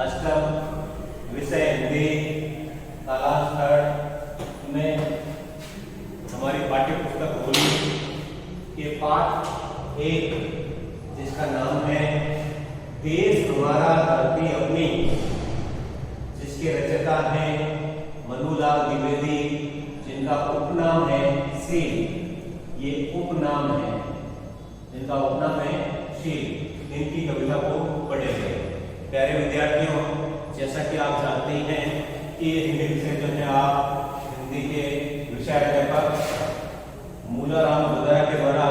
अष्टम विषय Hindi class third में हमारी पाठ्य पुस्तक होली के पाठ 1 जिसका नाम है देश हमारा धरती अपनी, जिसके रचयिता हैं मनुलाल द्विवेदी, जिनका उपनाम है शील। ये उपनाम है, जिनका उपनाम है शील। इनकी कविता को पढ़ेंगे। प्यारे विद्यार्थियों, जैसा कि आप जानते हैं कि हिंदी विषय जो है आप हिंदी के विषय अध्यापक मूलाराम गुजरा के द्वारा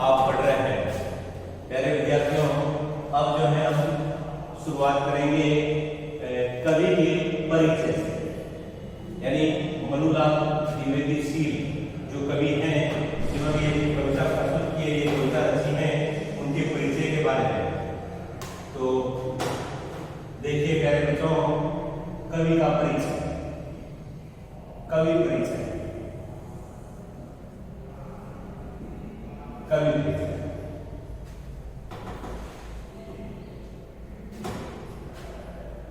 आप पढ़ रहे हैं। प्यारे विद्यार्थियों, अब जो है हम शुरुआत करेंगे कवि के परिचय से, यानी मनुलाल द्विवेदी शील जो कवि हैं, जिन्होंने ये कविता प्रस्तुत की है, ये कविता रची है, उनके परिचय के बारे में। तो देखिए प्यारे बच्चों, कवि का परिचय। कवि परिचय, कवि परिचय।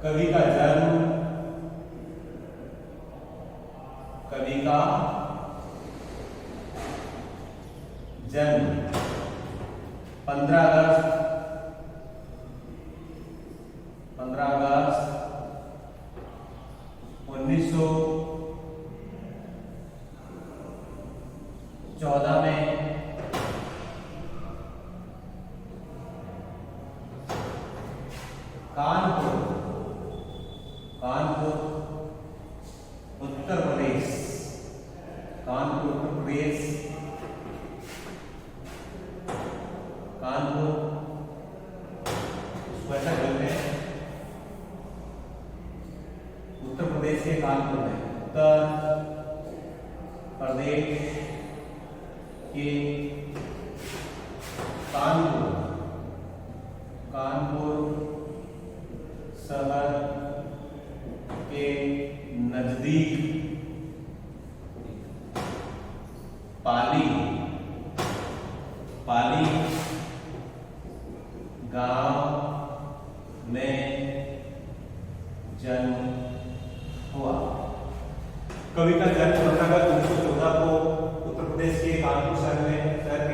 कवि का जन्म, कवि का जन्म 15 अगस्त 1914 में कानपुर उत्तर प्रदेश, कानपुर उत्तर प्रदेश, कानपुर वैसा बोलते हैं उत्तर प्रदेश के कानपुर में, उत्तर प्रदेश के कानपुर शहर के नजदीक पाली गांव में जन्म हुआ। कवि का जन्म 15 अगस्त 1914 को उत्तर प्रदेश के कानपुर शहर के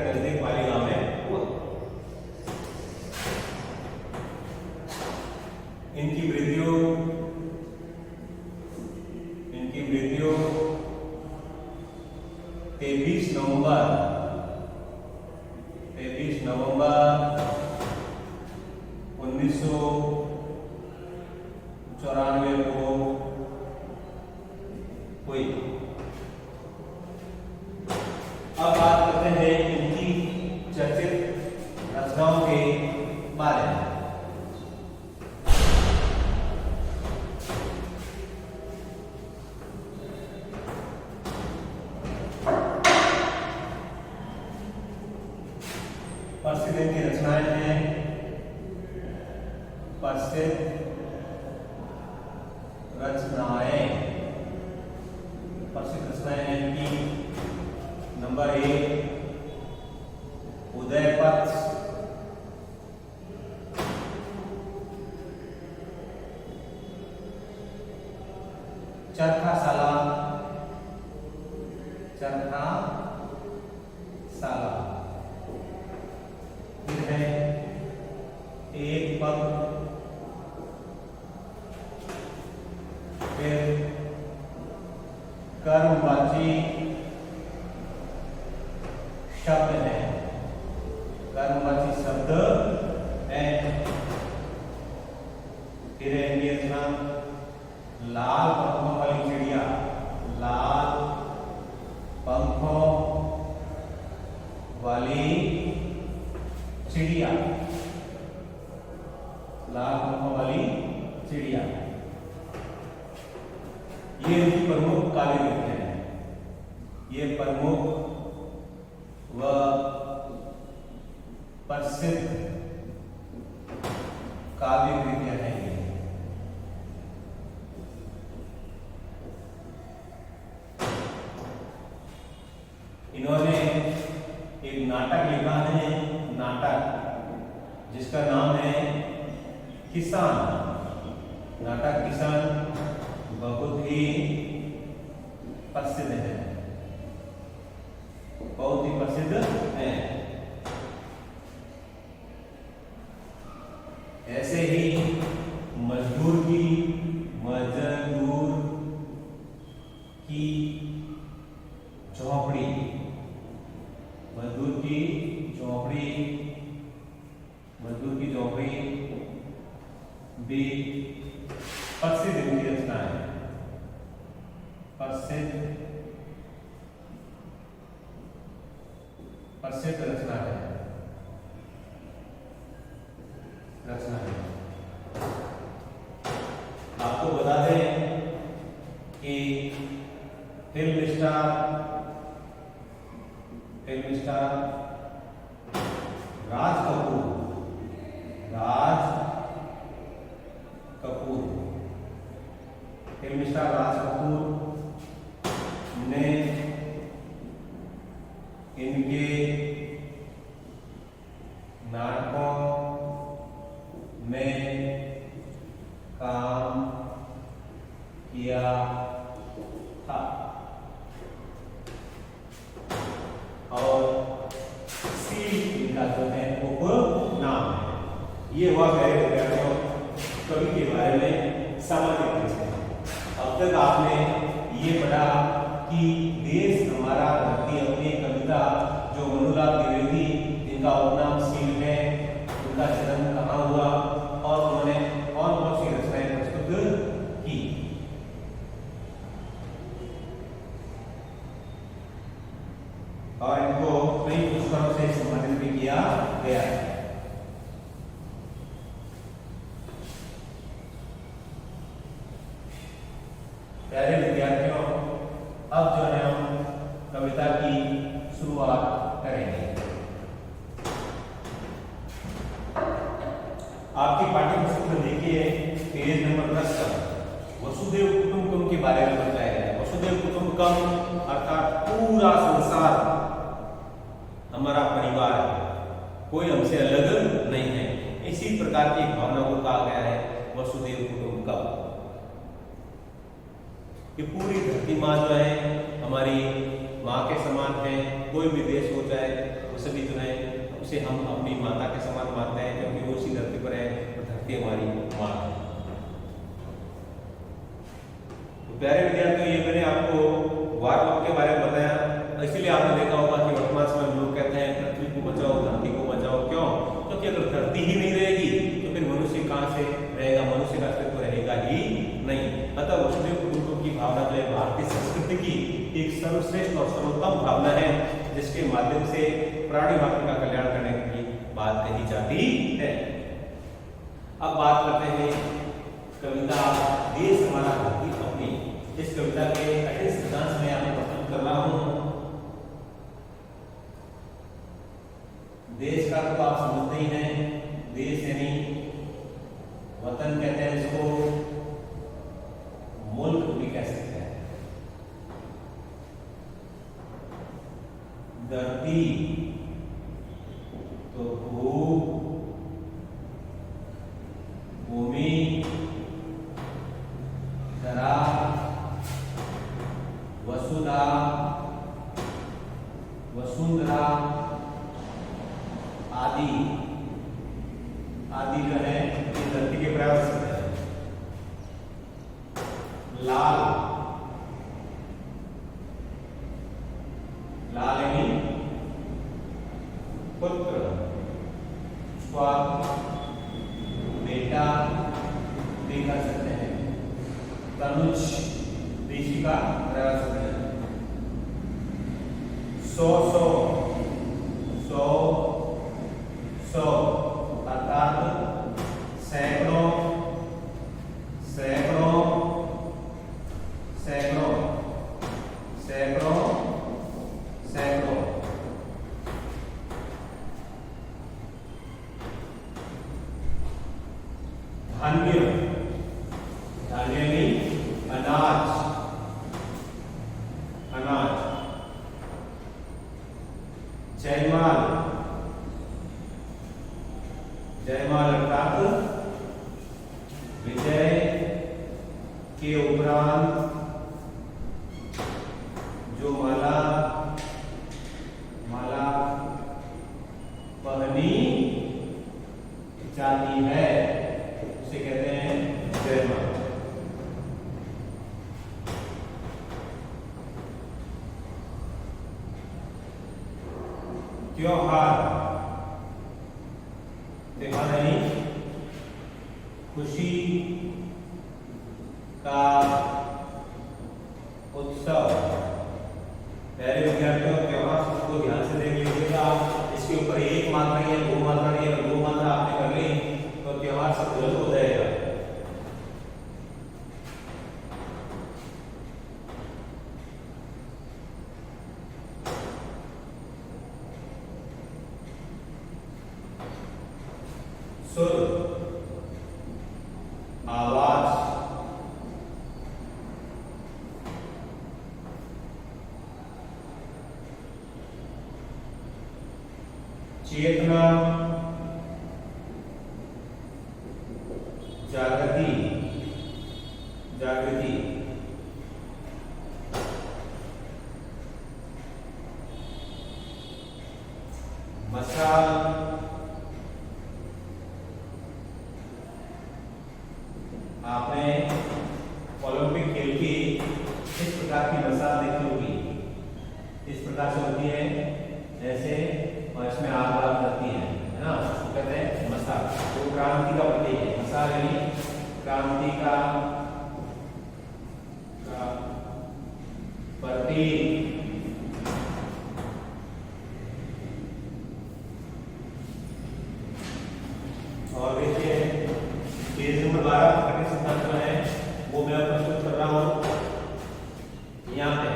नजदीक पाली गांव में हुआ। इनकी मृत्यु 23 नवंबर 1994 को हुई। अब बात करते हैं इनकी चर्चित रचनाओं के बारे में। प्रसिद्ध इनकी रचनाएं हैं, प्रसिद्ध रचनाएं हैं इनकी। नंबर 1 उदयपथ, चरखाशाला, फिर है एक पग, फिर कर्मवाची शब्द है, कर्मवाची शब्द है। फिर है इनकी रचना लाल पंखों वाली चिड़िया, लाल पंखों वाली चिड़िया, लाल पंखों वाली चिड़िया। ये इनकी प्रमुख काव्य कृतियां हैं। ये प्रमुख व प्रसिद्ध काव्य कृतियां हैं। इन्होंने एक नाटक लिखा है, नाटक जिसका नाम है किसान। नाटक किशन बहुत ही प्रसिद्ध है, बहुत ही प्रसिद्ध है। ऐसे ही मजदूर की झोपड़ी, मजदूर की झोपड़ी भी प्रसिद्ध इनकी रचना है, प्रसिद्ध रचना है। आपको बता दें कि फिल्म स्टार राज कपूर ने इनके नाटकों में काम किया था और इनका जो है उपनाम है। ये हुआ मेरे विद्यार्थियों कवि के बारे में सामान्य परिचय। अब तक आपने ये पढ़ा कि देश हमारा धरती अपनी कविता जो मनुलाल द्विवेदी, जिनका उपनाम सील है, उनका जन्म कहाँ हुआ और उन्होंने कौन कौन सी रचनाएं प्रस्तुत की। और इनको कई पुरस्कारों से सम्मानित भी किया गया है। प्यारे विद्यार्थियों, अब जो है हम कविता की शुरुआत करेंगे। आपकी पाठ्यपुस्तक में देखिए पेज नंबर 10 पर वसुदेव कुटुंबकम के बारे में बताया गया है। वसुदेव कुटुंबकम अर्थात पूरा संसार हमारा परिवार है, कोई हमसे अलग नहीं है। इसी प्रकार की भावना को कहा गया है वसुदेव कुटुंबकम। कि पूरी धरती माँ जो है हमारी माँ के समान है। कोई भी देश हो जाए वो सभी जो है उसे हम अपनी माता के समान मानते हैं, क्योंकि वो उसी धरती पर है और धरती हमारी माँ है। तो प्यारे विद्यार्थियों, ये मैंने आपको वारपक के बारे में बताया, इसीलिए आपने देखा होगा कि वर्तमान समय में लोग कहते हैं पृथ्वी को बचाओ, धरती को बचाओ। क्यों? क्योंकि अगर धरती ही नहीं रहेगी तो फिर मनुष्य कहाँ से रहेगा, मनुष्य का अस्तित्व रहेगा ही नहीं। अतः वसुदेव कुटुंबकम की भावना जो है भारतीय संस्कृति की एक सर्वश्रेष्ठ और सर्वोत्तम भावना है, जिसके माध्यम से प्राणी मात्र का कल्याण करने की बात कही जाती है। अब बात करते हैं कविता देश हमारा धरती अपनी। इस कविता के कठिन सिद्धांत में आपको प्रस्तुत कर रहा हूं। देश का तो आप समझते ही हैं, देश यानी वतन कहते हैं इसको, मुल्क भी कह सकते हैं। धरती तो भूमि, धरा, वसुधा, वसुंधरा आदि जो है ये धरती के प्रयास है। लाल यानी पुत्र, बेटा भी कर सकते हैं। तनुज ऋषि का प्रयास है। सौ अर्थात सैकड़ों, धान्य यानी अनाज, जयमाल अर्थात विजय, के उपरांत जो माला पहनी जाती है उसे कहते हैं जयमाला। त्योहार नहीं, खुशी का उत्सव। प्यारे विद्यार्थियों, त्योहार को ध्यान से देख लीजिएगा। इसके ऊपर एक मात्रा या दो मात्रा या दो मात्रा आपने कर ली तो त्योहार सब गलत हो जाएगा। सुर, आवाज, चेतना, जागृति, मशाल, आपने ओलंपिक खेल की इस प्रकार की मशाल देखी होगी। इस प्रकार से होती है जैसे, और इसमें आग लाग जाती है ना, उसको कहते हैं मशाल। वो क्रांति का प्रतीक है। मशाल यानी क्रांति का प्रतीक। और देखिए पेज नंबर 12 कठिन सिद्धांत जो है वो मैं प्रस्तुत कर रहा हूं। यहाँ पे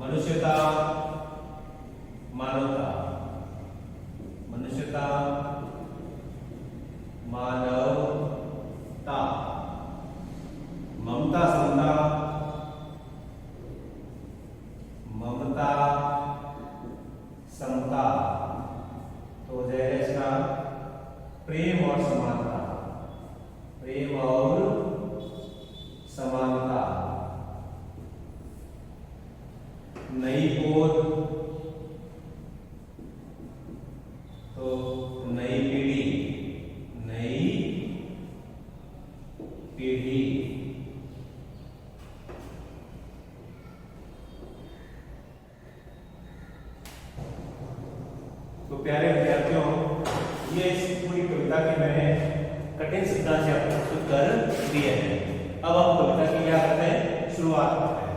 मनुष्यता, मानवता, मनुष्यता, मानवता, ममता, समता, ममता, समता, तो हो जाएगा इसका प्रेम और समानता, प्रेम और समानता। नई पोर तो नई पीढ़ी, नई पीढ़ी। तो प्यारे विद्यार्थियों, ये इस पूरी कविता के मैंने कठिन सिद्धांत से प्रस्तुत कर दिए हैं। अब हम कविता की क्या करते हैं, शुरुआत करते हैं।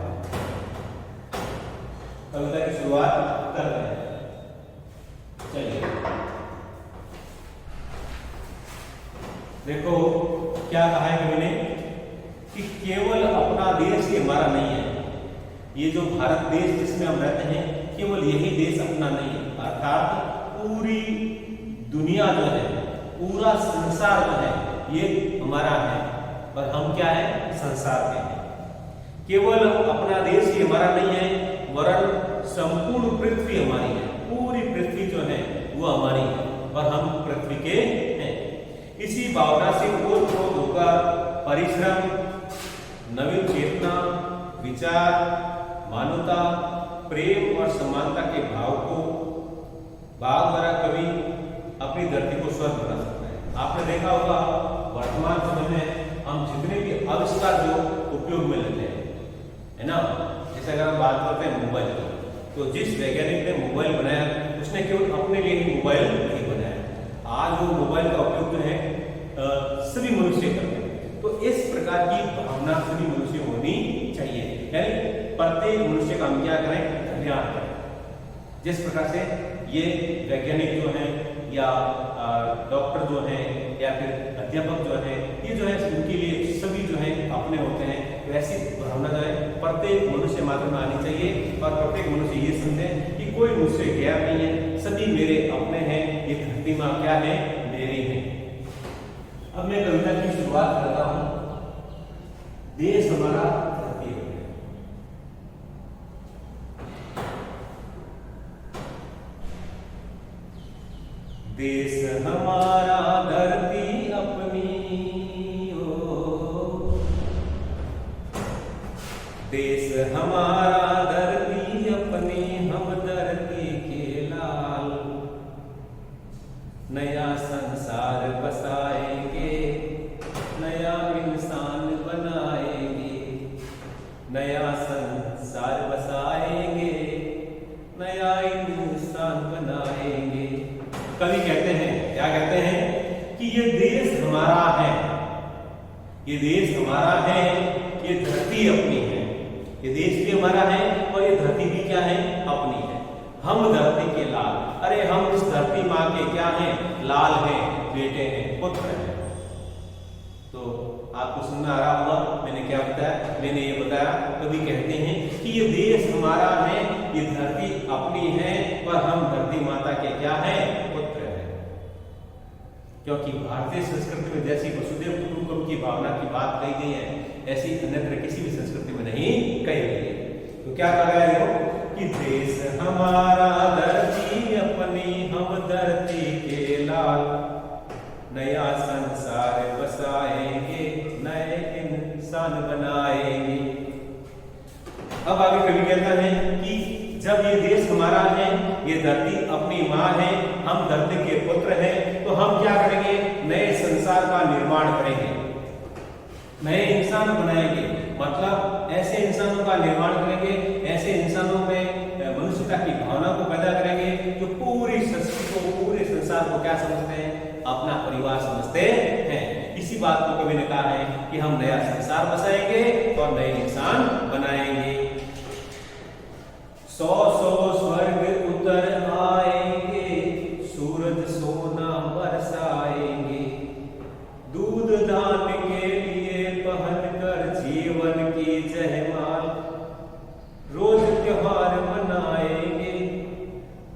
कविता की शुरुआत करते हैं। चलिए देखो क्या कहा है कवि ने कि केवल अपना देश ही हमारा नहीं है। ये जो भारत देश जिसमें हम रहते हैं, केवल यही देश अपना नहीं है, अर्थात पूरी दुनिया जो है, पूरा संसार जो है, ये हमारा है। पर हम क्या है, संसार के हैं। केवल अपना देश ही हमारा नहीं है, वरन संपूर्ण पृथ्वी हमारी है। पूरी पृथ्वी जो है वो हमारी है और हम पृथ्वी के हैं। इसी भावना से ओतप्रोत होकर परिश्रम, नवीन चेतना, विचार, मानवता, प्रेम और समानता के भाव द्वारा कवि अपनी धरती को स्वर्ग बना सकता है। आपने देखा होगा वर्तमान समय में हम जितने भी आविष्कार जो उपयोग में लेते हैं, है ना, जैसे अगर हम बात करते हैं मोबाइल, तो जिस वैज्ञानिक ने मोबाइल बनाया उसने केवल अपने लिए ही मोबाइल नहीं बनाया। आज वो मोबाइल का उपयोग जो है सभी मनुष्य करते हैं। तो इस प्रकार की भावना सभी मनुष्य होनी चाहिए, यानी प्रत्येक मनुष्य का हम क्या करें, कल्याण करें। जिस प्रकार से ये वैज्ञानिक जो है या डॉक्टर जो है या फिर अध्यापक जो है, ये जो है उनके लिए सभी जो है अपने होते हैं, वैसी भावना जो है प्रत्येक मनुष्य मात्र में आनी चाहिए। और प्रत्येक मनुष्य ये समझे कि कोई मुझसे गैर नहीं है, सभी मेरे अपने हैं, ये धरती माँ क्या है, मेरी है। अब मैं कविता की शुरुआत करता हूं। देश हमारा धरती है। देश हमारा धरती अपनी संसार बसाएंगे, नया इंसान बनाएंगे, नया संसार बसाएंगे, नया इंसान बनाएंगे। कवि कहते हैं, क्या कहते हैं कि ये देश हमारा है, ये देश हमारा है, ये धरती अपनी है। ये देश भी हमारा है और ये धरती भी क्या है, अपनी है। हम धरती के लाल, अरे हम इस धरती माँ के क्या हैं, लाल हैं, बेटे हैं, पुत्र हैं। तो आपको सुनना आ रहा होगा मैंने क्या बताया, मैंने ये बताया कभी कहते हैं कि ये देश हमारा है, ये धरती अपनी है, पर हम धरती माता के क्या हैं, पुत्र हैं। क्योंकि भारतीय संस्कृति में जैसी वसुधैव कुटुंबकम की भावना की बात कही गई है, ऐसी अन्यत्र किसी भी संस्कृति में नहीं कही गई है। तो क्या कहा गया है कि देश हमारा धरती अपनी, हम धरती के लाल, नया संसार बसाएंगे, नए इंसान बनाएंगे। अब आगे कवि कहता है कि जब ये देश हमारा है, ये धरती अपनी माँ है, हम धरती के पुत्र हैं, तो हम क्या करेंगे, नए संसार का निर्माण करेंगे, नए इंसान बनाएंगे। मतलब ऐसे इंसानों का निर्माण करेंगे, ऐसे इंसानों में मनुष्यता की भावना को पैदा करेंगे जो पूरी संस्कृति को, पूरे संसार को क्या समझते हैं, अपना परिवार समझते हैं। इसी बात को कवि ने कहा है कि हम नया संसार बसाएंगे और नए इंसान बनाएंगे। सौ सौ स्वर्ग उतर आएंगे, सूरज सोना बरसाएंगे, दूध दान के लिए पहन कर जीवन की जयमाल, रोज त्योहार मनाएंगे,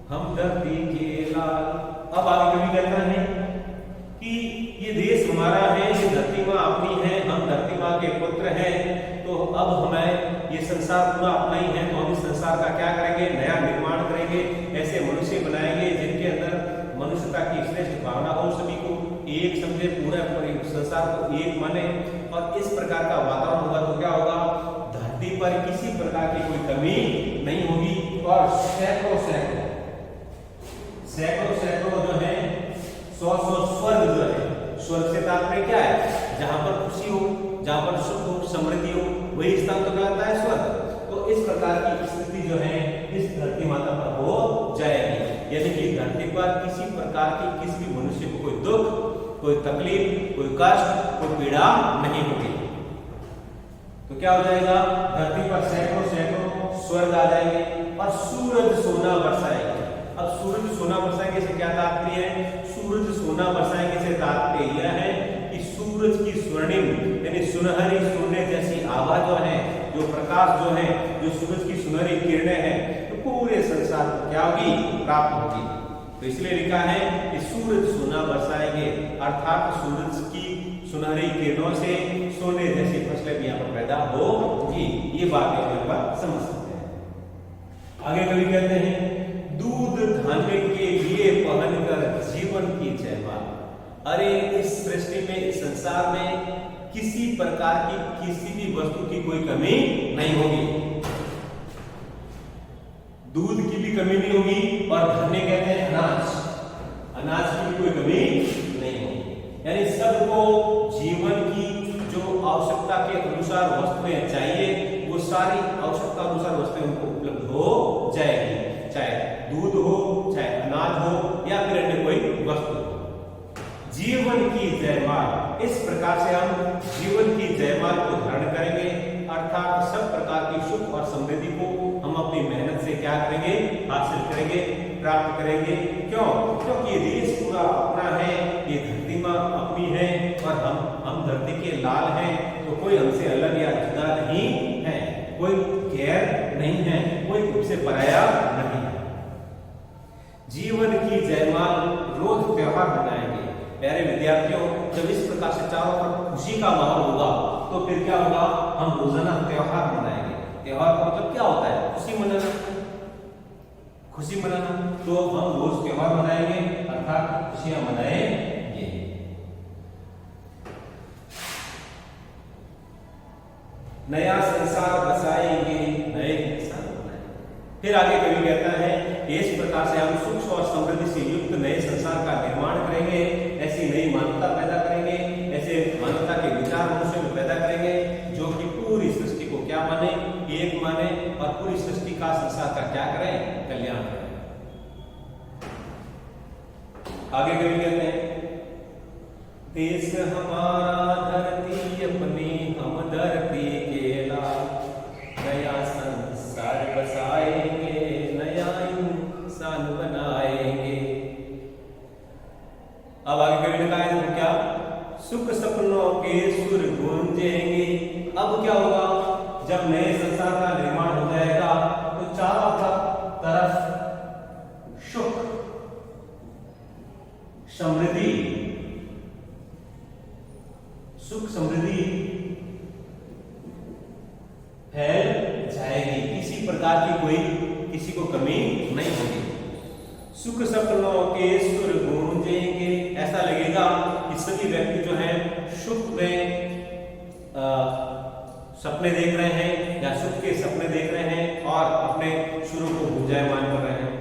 हम धरती के लाल। अब आगे कवि कहता है कि ये देश हमारा है, ये धरती माँ अपनी है, हम धरती माँ के पुत्र हैं, तो अब हमें ये संसार पूरा अपना ही है, तो हम इस संसार का क्या करेंगे, नया निर्माण करेंगे, ऐसे मनुष्य बनाएंगे जिनके अंदर मनुष्यता की श्रेष्ठ भावना हो, सभी को एक समझे, पूरा संसार को एक माने, और इस प्रकार का वातावरण होगा तो क्या होगा, धरती पर किसी प्रकार की कोई कमी नहीं होगी। और सैकड़ों सैकड़ों सैकड़ों सैकड़ों जो है, सौ सौ स्वर्ग जो है, स्वर्ग से तात्पर्य क्या है, जहां पर खुशी हो, जहां पर सुख हो, समृद्धि हो, वही स्थान तो कहलाता है स्वर्ग। तो इस प्रकार की स्थिति जो है इस धरती माता पर हो जाएगी, यानी कि धरती पर किसी प्रकार की किसी भी मनुष्य को कोई दुख, कोई तकलीफ, कोई कष्ट, कोई पीड़ा नहीं होगी। तो क्या हो जाएगा, धरती पर सैकड़ों सैकड़ों स्वर्ग आ जाएंगे और सूरज सोना बरसाएंगे। अब सूरज सोना बरसाएंगे से क्या तात्पर्य है, सूरज सोना बरसाएंगे से तात्पर्य यह है कि सूरज की स्वर्णिम यानी सुनहरी सोने जैसी आभा जो है, जो प्रकाश जो है, जो सूरज की सुनहरी किरणें हैं, तो पूरे संसार को क्या होगी, प्राप्त होगी। तो इसलिए लिखा है कि सूरज सोना बरसाएंगे, अर्थात सूरज की सुनहरी किरणों से सोने जैसी फसलें भी यहाँ पर पैदा होगी। ये बात यहाँ पर समझ सकते हैं। आगे कवि कहते हैं, दूध धान्य के लिए पहन कर जीवन की जयमाल। अरे इस सृष्टि में, इस संसार में किसी प्रकार की किसी भी वस्तु की कोई कमी नहीं होगी, दूध की भी कमी नहीं होगी, और धान्य कहते हैं अनाज, अनाज की भी कोई कमी नहीं होगी। यानी सबको जीवन की जो आवश्यकता के अनुसार वस्तुएं चाहिए, वो सारी आवश्यकता अनुसार वस्तुएं उनको उपलब्ध हो जाएगी, चाहे दूध हो, चाहे अनाज हो, या फिर अन्य कोई वस्तु हो। जीवन की जयमाल, इस प्रकार से हम जीवन की जयमाल को धारण करेंगे, अर्थात सब प्रकार की सुख और समृद्धि को हम अपनी मेहनत से क्या करेंगे, हासिल करेंगे, प्राप्त करेंगे। क्यों? क्योंकि ये देश पूरा अपना है, ये धरती माँ अपनी है, और हम धरती के लाल हैं, तो कोई हमसे अलग या जुदा नहीं है, कोई गैर नहीं है, कोई हमसे पराया नहीं है। जीवन की जयमाल, रोज त्योहार मनाएंगे। प्यारे विद्यार्थियों, जब इस प्रकार से चारों तरफ खुशी का माहौल होगा, तो फिर क्या होगा, हम रोजाना त्योहार मनाएंगे। त्योहार का मतलब क्या होता है, खुशी मनाना, खुशी मनाना। तो हम रोज त्योहार मनाएंगे, अर्थात खुशियां मनाएंगे। नया संसार बसाएंगे, नए इंसान बनाएंगे। फिर आगे कवि कहता है इस प्रकार से हम सुख और समृद्धि से युक्त नए संसार का निर्माण करेंगे, ऐसी नई मानवता पैदा करेंगे, ऐसे मानवता के विचार मनुष्य में पैदा करेंगे जो कि पूरी सृष्टि को क्या माने, एक माने और पूरी सृष्टि का संसार का क्या करें, कल्याण करें। आगे कभी कहते हैं, देश हमारा धरती अपनी, हम धरती के लाल, नया संसार बसाएंगे, नया इंसान बनाएंगे। अब आगे कभी लिखा है तो क्या, सुख सपनों के सुर गूंजेंगे। अब क्या होगा, जब नए संसार का निर्माण हो जाएगा तो चारों तरफ सुख समृद्धि, सुख समृद्धि फैल जाएगी, किसी प्रकार की कोई किसी को कमी नहीं होगी। सुख सपनों के सुर गूंजेंगे, ऐसा लगेगा कि सभी व्यक्ति जो हैं सुख में सपने देख रहे हैं या सुख के सपने देख रहे हैं और अपने सुरों को गूंजायमान कर रहे हैं।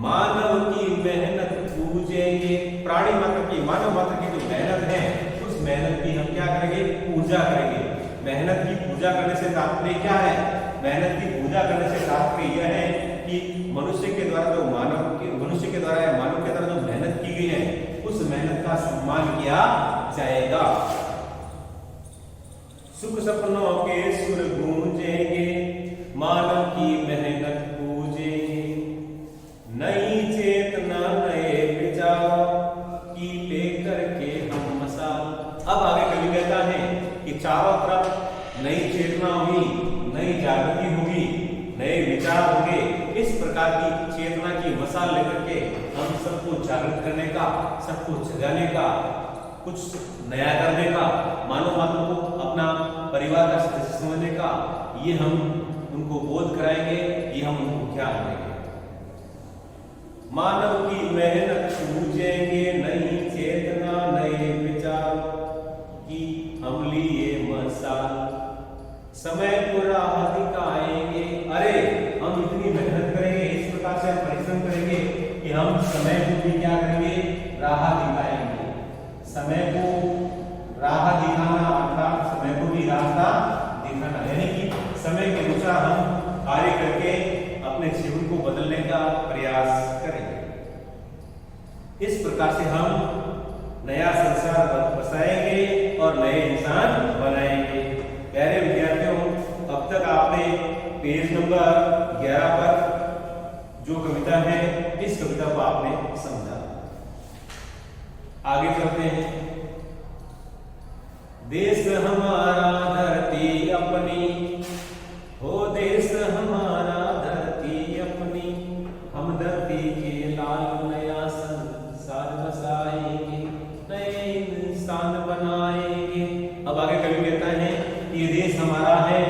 मानव की मेहनत पूजेंगे, प्राणी मात्र की, मानव मात्र की जो मेहनत है उस मेहनत की हम क्या करेंगे, पूजा करेंगे। मेहनत की पूजा करने से तात्पर्य क्या है, मेहनत की पूजा करने से तात्पर्य यह है कि मनुष्य के द्वारा जो मनुष्य के द्वारा मानव के द्वारा जो मेहनत की गई है उस मेहनत का सम्मान किया जाएगा। सुख सपनों के सुर गूंजेंगे, मानव की मेहनत पूजेंगे, नई चेतना नए विचार की लेकर के हम मसाल। अब आगे कवि कहता है कि चारों तरफ नई चेतना होगी, नई जागृति होगी, नए विचार होंगे। इस प्रकार की चेतना की मसाल लेकर के हम सबको जागृत करने का, सबको जगाने का, कुछ नया करने का, मानव मात्र को अपना परिवार का सदस्य समझने का, ये हम उनको बोध कराएंगे, ये हम उनको ज्ञान देंगे। मानव की मेहनत पूजेंगे, नई चेतना नए विचार की हम लिए मसाल, समय को राह दिखाएंगे। अरे हम इतनी मेहनत करेंगे, इस प्रकार से हम परिश्रम करेंगे कि हम समय को भी क्या करेंगे, राह दिखाएंगे। समय को राह दिखाना अर्थात समय को भी रास्ता दिखाना, यानी कि समय के अनुसार हम कार्य करके अपने जीवन को बदलने का प्रयास करेंगे। इस प्रकार से हम नया संसार बसाएंगे और नए इंसान बनाएंगे। प्यारे विद्यार्थियों, अब तक आपने पेज नंबर 11 पर जो कविता है इस कविता को आपने समझा। आगे चलते हैं। देश हमारा धरती अपनी, हो देश हमारा धरती अपनी, हम धरती के लाल नया संसार बसाएंगे, नए इंसान बनाएंगे। अब आगे कवि कहता है ये देश हमारा है,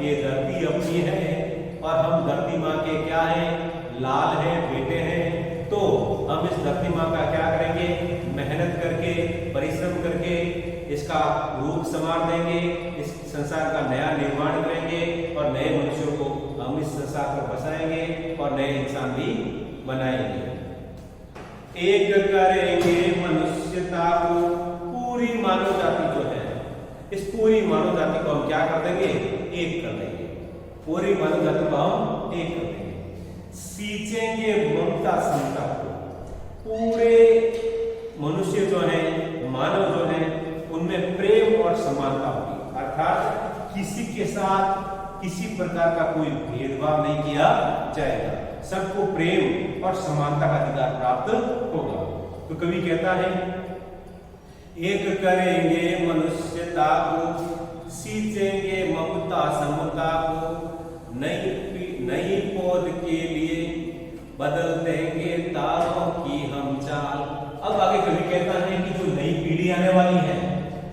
ये धरती अपनी है और हम धरती माँ के क्या हैं, लाल है, बेटे हैं। तो हम इस धरती माँ का क्या करेंगे, मेहनत करके, परिश्रम करके इसका रूप संवार देंगे, इस संसार का नया निर्माण करेंगे और नए मनुष्यों को हम इस संसार पर बसाएंगे और नए इंसान भी बनाएंगे। एक करेंगे मनुष्यता को, पूरी मानव जाति जो है, इस पूरी मानव जाति को हम क्या कर देंगे, एक कर देंगे। पूरी मानव जाति को हम एक कर देंगे। सींचेंगे ममता समता को, पूरे मनुष्य जो है, मानव जो है, उनमें प्रेम और समानता होगी, अर्थात किसी के साथ किसी प्रकार का कोई भेदभाव नहीं किया जाएगा, सबको प्रेम और समानता का अधिकार प्राप्त होगा। तो कवि कहता है एक करेंगे मनुष्यता को, सींचेंगे ममता समता को, नई पौध के लिए बदल देंगे तारों की हम चाल। अब आगे कवि कहता है कि जो नई पीढ़ी आने वाली है,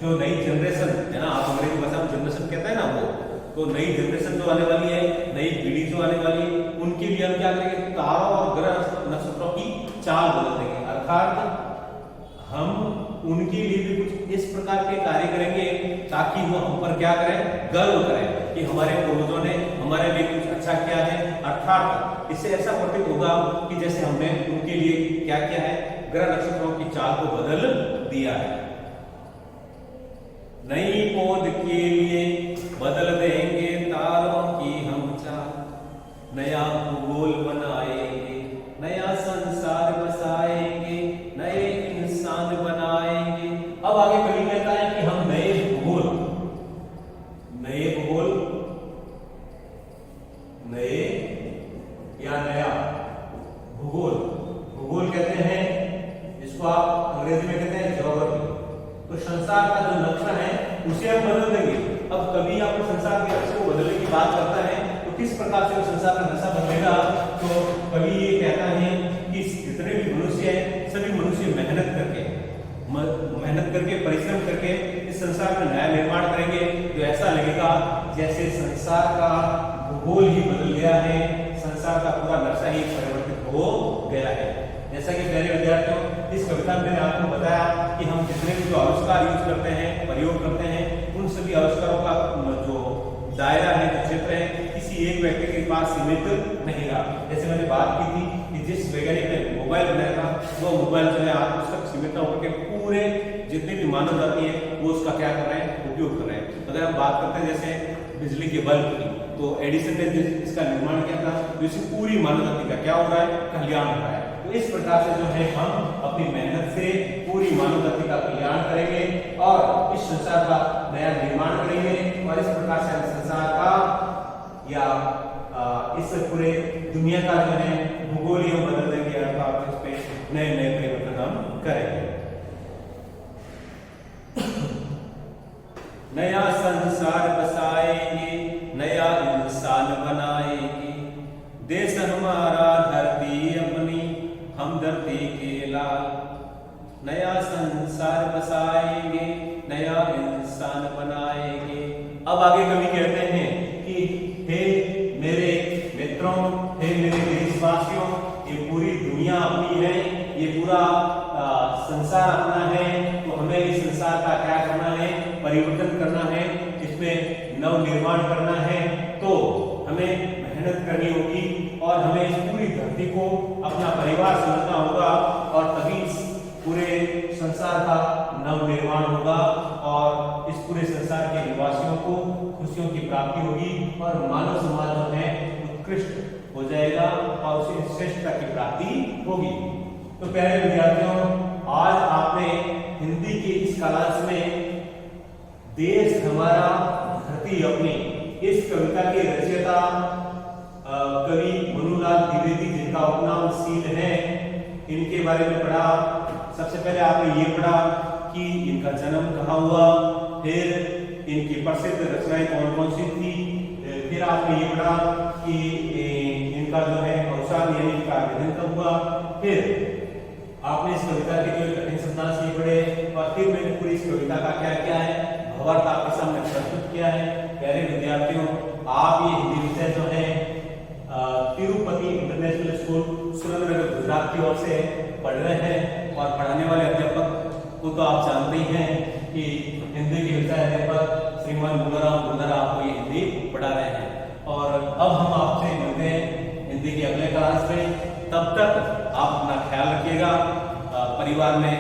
जो नई जनरेशन है ना, आप अंग्रेजी भाषा में जनरेशन कहते हैं ना वो, तो नई जनरेशन जो आने वाली है, नई पीढ़ी जो आने वाली है, उनके लिए हम क्या करेंगे, तारों और ग्रह नक्षत्रों की चाल बदल देंगे। अर्थात हम उनके लिए भी कुछ इस प्रकार के कार्य करेंगे ताकि वो हम पर क्या करें, गर्व करें कि हमारे पूर्वजों ने हमारे लिए कुछ अच्छा किया है। अर्थात इससे ऐसा प्रतीत होगा कि जैसे हमने उनके लिए क्या किया है, ग्रह नक्षत्रों की चाल को बदल दिया है। नई पौध के लिए बदल देंगे तारों की हम चाल, नया भूगोल बनाएंगे, नया संसार बसाएंगे, नए इंसान बनाएंगे। अब आगे कवि कहता है कि हम नए भूगोल, नए या नया भूगोल, भूगोल कहते हैं जिसको आप अंग्रेजी में कहते हैं ज्योग्राफी। तो संसार का जो नक्शा है उसे हम बदल देंगे। अब कभी आप संसार के नक्शे को बदलने की बात करता है तो किस प्रकार से वो संसार का नक्शा बदलेगा? तो कवि ये कहता है कि जितने भी मनुष्य हैं सभी मनुष्य मेहनत करके परिश्रम करके इस संसार का नया निर्माण करेंगे। तो ऐसा लगेगा जैसे संसार का भूगोल ही बदल गया है, संसार का पूरा नक्शा ही परिवर्तित हो गया है। जैसा कि प्यारे विद्यार्थियों, इस कविता में मैंने आपको बताया कि हम जितने भी जो आविष्कार यूज करते हैं, प्रयोग करते हैं, उन सभी आविष्कारों का जो दायरा है, जो क्षेत्र है, किसी एक व्यक्ति के पास सीमित नहीं रहा। जैसे मैंने बात की थी कि जिस वैज्ञानिक ने मोबाइल बनाया था वो मोबाइल जो है आज उस तक सीमित न होकर पूरे जितनी भी मानव जाति है वो उसका क्या कर रहे हैं, उपयोग कर रहे हैं। अगर हम बात करते हैं जैसे बिजली के बल्ब की, तो एडिसन ने इसका निर्माण किया था, तो इससे पूरी मानव जाति का क्या हो रहा है, कल्याण हो रहा है। तो इस प्रकार से जो है हम अपनी मेहनत से पूरी मानव जाति का कल्याण करेंगे और इस संसार का नया निर्माण करेंगे और इस प्रकार से हम संसार का या इस पूरे दुनिया का जो है भूगोल ही बदल देंगे, अर्थात इस पे नए नए परिवर्तन हम करेंगे। नया संसार बसाएंगे, नया इंसान बनाएंगे, देश हमारा धरती अपनी, हम धरती के लाल। नया संसार बसाएंगे, नया इंसान बनाएंगे। अब आगे कवि कहते हैं कि हे मेरे मित्रों, हे मेरे देशवासियों, ये पूरी दुनिया अपनी है, ये पूरा संसार अपना है, तो हमें इस संसार का क्या करना है, परिवर्तन करना है, इसमें नव निर्माण करना है। तो हमें मेहनत करनी होगी और हमें इस पूरी धरती को अपना परिवार समझना होगा और तभी इस पूरे संसार का नव निर्माण होगा और इस पूरे संसार के निवासियों को खुशियों की प्राप्ति होगी और मानव समाज जो है उत्कृष्ट हो जाएगा और उसे श्रेष्ठता की प्राप्ति होगी। तो प्यारे विद्यार्थियों, आज आपने हिंदी के इस क्लास में देश हमारा धरती अपनी इस कविता के रचयिता कवि मनुलाल द्विवेदी, जिनका उपनाम शील है, इनके बारे में पढ़ा। सबसे पहले आपने ये पढ़ा कि इनका जन्म कहाँ हुआ, फिर इनकी प्रसिद्ध रचनाएं कौन कौन सी थी, फिर आपने ये पढ़ा कि इनका जो है अवसान यानी इनका निधन कब हुआ, फिर आपने इस कविता के जो कठिन शब्दांश ये पढ़े और फिर मैंने पूरी इस कविता का क्या क्या है भावार्थ आपके सामने प्रस्तुत किया है। प्यारे विद्यार्थियों, आप ये हिंदी विषय जो है तिरुपति इंटरनेशनल स्कूल सुरेंद्रनगर गुजरात की ओर से पढ़ रहे हैं और पढ़ाने वाले अध्यापक को तो आप जानते ही हैं कि हिंदी के विषय अध्यापक श्रीमान मुलाराम गुंदरा आपको ये हिंदी पढ़ा रहे हैं। और अब हम आपसे मिलते हैं हिंदी के अगले क्लास में। तब तक आप अपना ख्याल रखिएगा, परिवार में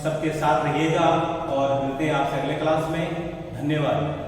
सबके साथ रहिएगा और मिलते हैं आपसे अगले क्लास में। धन्यवाद।